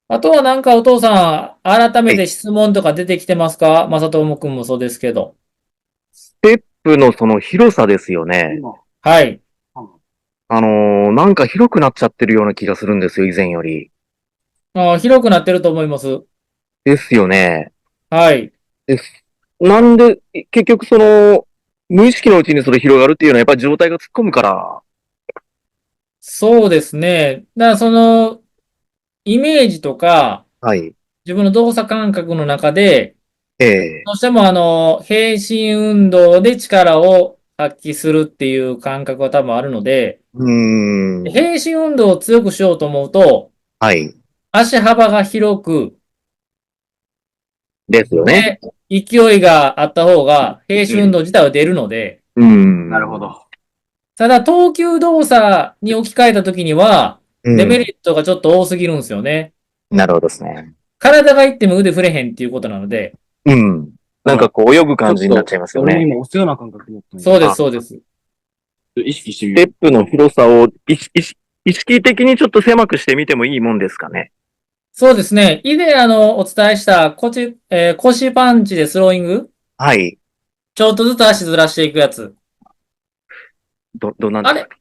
あとはなんかお父さん、改はい。めて質問とか出てきてますか？正智くんもそうですけど。ステップのその広さですよね。はい。なんか広くなっちゃってるような気がするんですよ、以前より。広くなってると思います。ですよね。はい。です。なんで、結局無意識のうちにそれ広がるっていうのはやっぱり状態が突っ込むから。そうですね。だからイメージとか、はい。自分の動作感覚の中で、ええ。どうしても平心運動で力を発揮するっていう感覚が多分あるので、うーん。平心運動を強くしようと思うと、はい。足幅が広く、ですよね。で、勢いがあった方が、平心運動自体は出るので、うーん。なるほど。ただ、投球動作に置き換えたときには、うん。デメリットがちょっと多すぎるんですよね。なるほどですね。体がいっても腕振れへんっていうことなので、うん。なんかこう泳ぐ感じになっちゃいますよね。俺も今押すような感覚持ったんそうです、あ、そうです。意識してみステップの広さを意識的にちょっと狭くしてみてもいいもんですかね。そうですね。以前お伝えした腰パンチでスローイング、はい。ちょっとずつ足ずらしていくやつ。どんなんであれ、したっけ？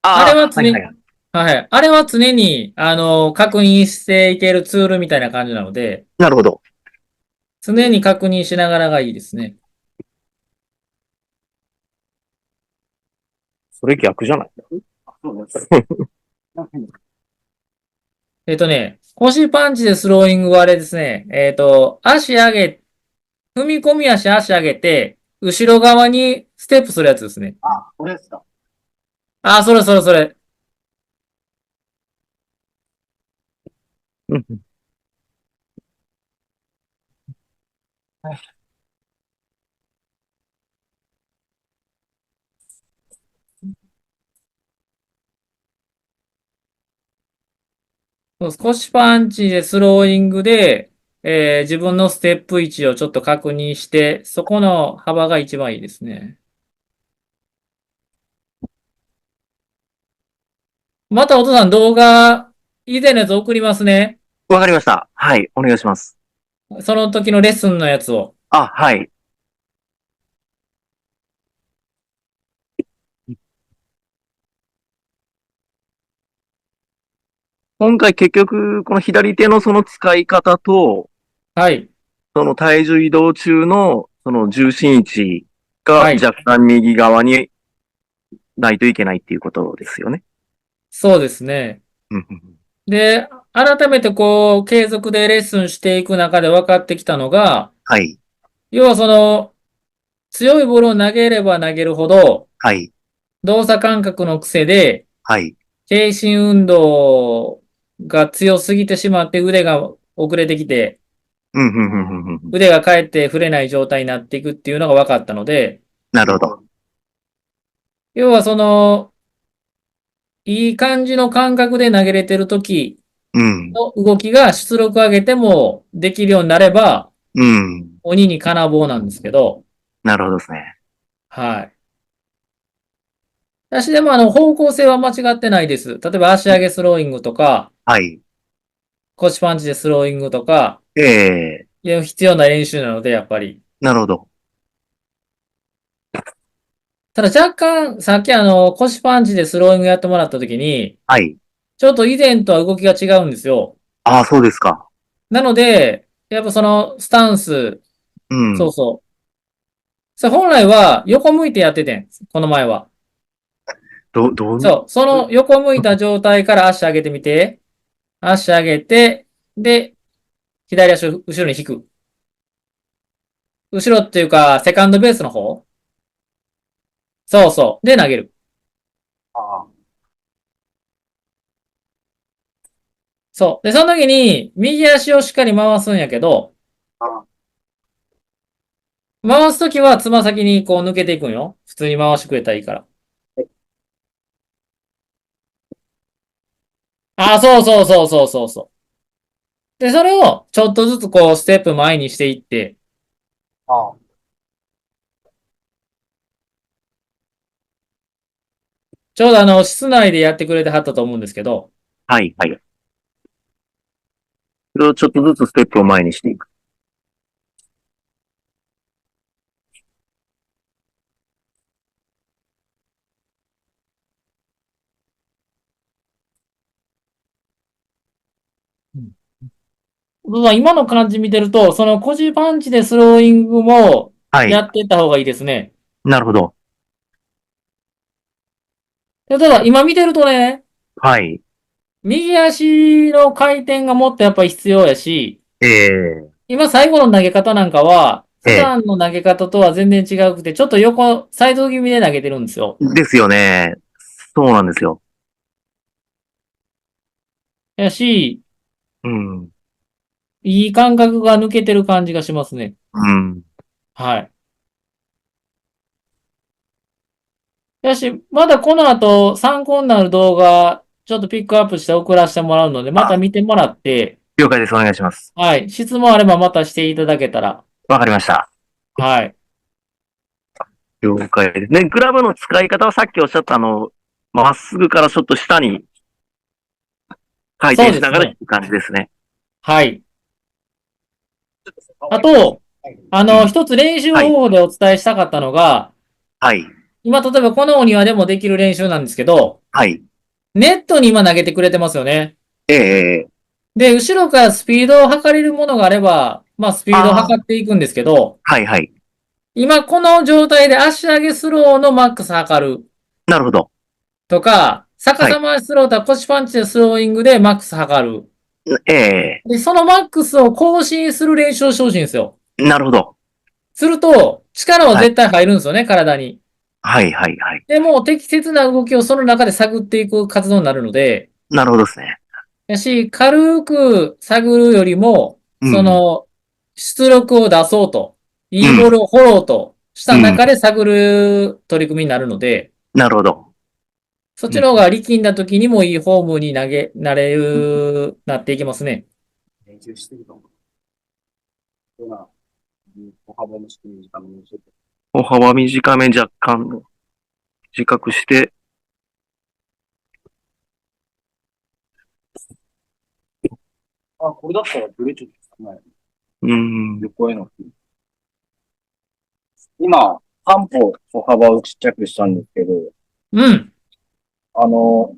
あれああ、は常に、はいはいはい。はい。あれは常に、確認していけるツールみたいな感じなので、なるほど。常に確認しながらがいいですね。それ逆じゃない？そうです。腰パンチでスローイングはあれですね。踏み込み足上げて、後ろ側にステップするやつですね。あ、これですか。それそれそれ。うん。そう腰パンチでスローイングで、自分のステップ位置をちょっと確認して、そこの幅が一番いいですね。またお父さん動画、以前のやつ送りますね。わかりました。はい。お願いします。その時のレッスンのやつを。あ、はい。今回結局、この左手のその使い方と、はい。その体重移動中のその重心位置がはい。若干右側にないといけないっていうことですよね。そうですね。うん。で、改めて継続でレッスンしていく中で分かってきたのが、はい。要は強いボールを投げれば投げるほど、はい。動作感覚の癖で、はい。低心運動が強すぎてしまって腕が遅れてきて、うん、うん、うん、うん。うん。腕がかえって振れない状態になっていくっていうのが分かったので、なるほど。要はいい感じの感覚で投げれてる時うん。の動きが出力上げてもできるようになれば、うん。鬼に金棒なんですけど、なるほどですね。はい。私でも方向性は間違ってないです。例えば足上げスローイングとか、はい。腰パンチでスローイングとか、ええ、いや必要な練習なので、やっぱり。なるほど。ただ若干、さっき腰パンチでスローイングやってもらった時に、はい。ちょっと以前とは動きが違うんですよ。ああ、そうですか。なので、やっぱスタンス、うん。そうそう。それ本来は横向いてやっててん、この前は。どう、そう、その横向いた状態から足上げてみて、足上げて、で、左足を後ろに引く。後ろっていうか、セカンドベースの方。そうそう。で、投げる。あそう。で、その時に、右足をしっかり回すんやけど、あ、回す時はつま先に抜けていくんよ。普通に回してくれたらいいから。そうそうそうそうそうそう。で、それをちょっとずつステップ前にしていって、あ、ちょうど室内でやってくれてはったと思うんですけど、はい、はい。れをちょっとずつステップを前にしていく。今の感じ見てると、その腰パンチでスローイングもはい。やっていった方がいいですね。なるほど。例えば今見てるとね、はい。右足の回転がもっとやっぱり必要やし、ええ今最後の投げ方なんかは、普ええ段の投げ方とは全然違くて、ちょっと横、サイド気味で投げてるんですよ。ですよね。そうなんですよ。やし、うん。いい感覚が抜けてる感じがしますね。うん。はい。やし、まだこの後参考になる動画、ちょっとピックアップして送らせてもらうので、またあ、見てもらって、了解です。お願いします。はい。質問あればまたしていただけたら、わかりました。はい。了解です。ね、グラブの使い方はさっきおっしゃったまっすぐからちょっと下に回転しながらいそうですね。く感じですね。はい。あと、うん。一つ練習はい。方法でお伝えしたかったのが、はい。今、例えばこのお庭でもできる練習なんですけど、はい。ネットに今投げてくれてますよね。ええで、後ろからスピードを測れるものがあれば、まあ、スピードをああ、測っていくんですけど、はいはい。今この状態で足上げスローのマックス測るなるほど。とか、逆はい。さまスローとか腰パンチでスローイングでマックス測る。ええで、そのマックスを更新する練習をしてほしいんですよ。なるほど。すると、力ははい。絶対入るんですよね、体に。はいはいはい。でも、適切な動きをその中で探っていく活動になるので、なるほどですね。やし、軽く探るよりも、うん。出力を出そうと、いいボーうん。ルを掘ろうとしたうん。中で探る取り組みになるので、なるほど。そっうん。ちの方が力んだ時にもいいフォームになれる、なっていきますね。練習してると思う。今、歩幅の仕組み時間も教えて。歩幅短め若干短くして、あ、これだったらブレちょっと少ない。うん。横への。今、半歩歩幅をちっちゃくしたんですけど、うん、あの、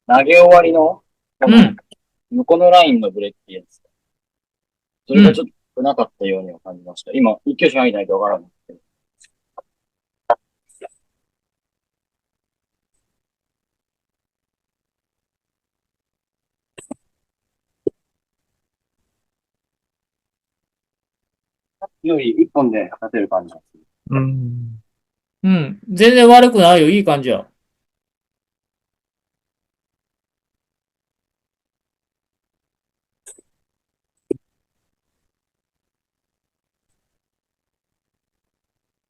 投げ終わりの、このうん、横のラインのブレってやつ。そうん。れがちょっと少なかったようには感じました。今、一挙手投げないとわからないんですけど。より一本で立てる感じなんです。うん。うん。全然悪くないよ。いい感じや。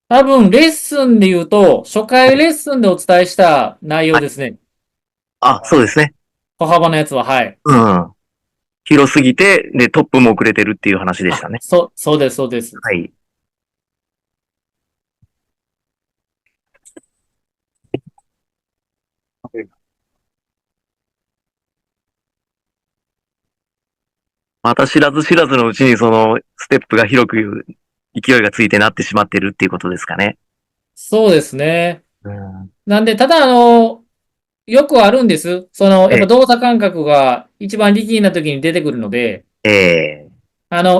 多分、レッスンで言うと、初回レッスンでお伝えした内容ですね。あ、そうですね。歩幅のやつは、はい。うん。広すぎて、で、トップも遅れてるっていう話でしあ、たね。そうです、そうです。はい。また知らず知らずのうちにそのステップが広く勢いがついてなってしまってるっていうことですかね。そうですね。うん。なんで、ただ、よくあるんです。やっぱえ、動作感覚が一番力んだ時に出てくるので、え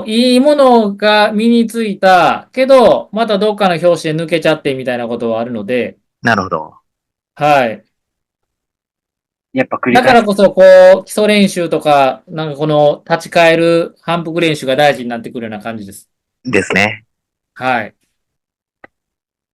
いいものが身についたけど、またどっかの拍子で抜けちゃってみたいなことはあるので、なるほど。はい。やっぱ繰り返す。だからこそ、基礎練習とか、なんかこの立ち返る反復練習が大事になってくるような感じです。ですね。はい。